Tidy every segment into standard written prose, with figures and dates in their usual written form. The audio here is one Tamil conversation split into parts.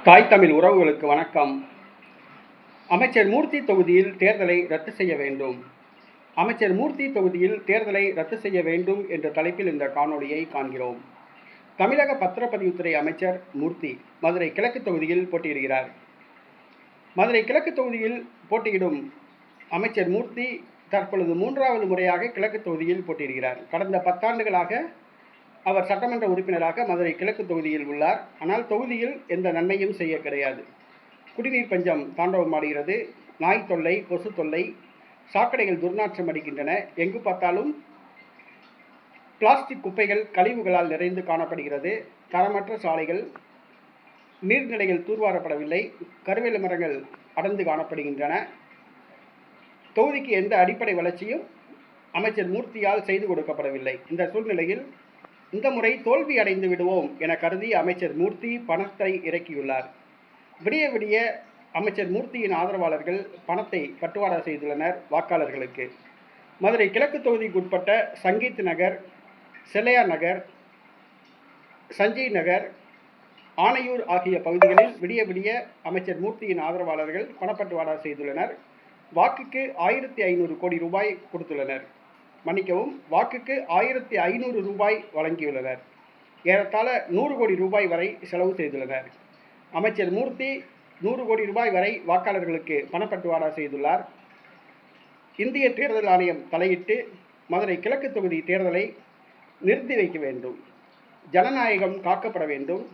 தாய் தமிழ் உறவுகளுக்கு வணக்கம். அமைச்சர் மூர்த்தி தொகுதியில் தேர்தலை ரத்து செய்ய வேண்டும். அமைச்சர் மூர்த்தி தொகுதியில் தேர்தலை ரத்து செய்ய வேண்டும் என்ற தலைப்பில் இந்த காணொளியை காண்கிறோம். தமிழக பத்திரப்பதிவுத்துறை அமைச்சர் மூர்த்தி மதுரை கிழக்கு தொகுதியில் போட்டியிடுகிறார். மதுரை கிழக்கு தொகுதியில் போட்டியிடும் அமைச்சர் மூர்த்தி தற்பொழுது 3வது முறையாக கிழக்கு தொகுதியில் போட்டியிடுகிறார். கடந்த 10 ஆண்டுகளாக அவர் சட்டமன்ற உறுப்பினராக மதுரை கிழக்கு தொகுதியில் உள்ளார். ஆனால் தொகுதியில் எந்த நன்மையும் செய்ய கிடையாது. குடிநீர் பஞ்சம் தாண்டவமாடுகிறது. நாய் தொல்லை, கொசு தொல்லை, சாக்கடைகள் துர்நாற்றம் அடிக்கின்றன. எங்கு பார்த்தாலும் பிளாஸ்டிக் குப்பைகள் கழிவுகளால் நிறைந்து காணப்படுகிறது. தரமற்ற சாலைகள், நீர்நிலைகள் தூர்வாரப்படவில்லை. கருவேல மரங்கள் அடர்ந்து காணப்படுகின்றன. தொகுதிக்கு எந்த அடிப்படை வளர்ச்சியும் அமைச்சர் மூர்த்தியால் செய்து கொடுக்கப்படவில்லை. இந்த சூழ்நிலையில் இந்த முறை தோல்வி அடைந்து விடுவோம் என கருதி அமைச்சர் மூர்த்தி பணத்தை இறக்கியுள்ளார். விடிய விடிய அமைச்சர் மூர்த்தியின் ஆதரவாளர்கள் பணத்தை பட்டுவாடா செய்துள்ளனர் வாக்காளர்களுக்கு. மதுரை கிழக்கு தொகுதிக்கு உட்பட்ட சங்கீத் நகர், செல்லையா நகர், சஞ்சய் நகர், ஆனையூர் ஆகிய பகுதிகளில் விடிய விடிய அமைச்சர் மூர்த்தியின் ஆதரவாளர்கள் பணப்பட்டுவாடா செய்துள்ளனர். வாக்குக்கு 1500 கோடி ரூபாய் கொடுத்துள்ளனர். மன்னிக்கவும், வாக்குக்கு 1500 ரூபாய் வழங்கியுள்ளனர். ஏறத்தாழ 100 கோடி ரூபாய் வரை செலவு செய்துள்ளனர். அமைச்சர் மூர்த்தி 100 கோடி ரூபாய் வரை வாக்காளர்களுக்கு பணப்பட்டுவாடா செய்துள்ளார். இந்திய தேர்தல் ஆணையம் தலையிட்டு மதுரை கிழக்கு தொகுதி தேர்தலை நிறுத்தி வைக்க வேண்டும். ஜனநாயகம் காக்கப்பட வேண்டும்.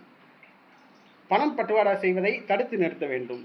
பணம் பட்டுவாடா செய்வதை தடுத்து நிறுத்த வேண்டும்.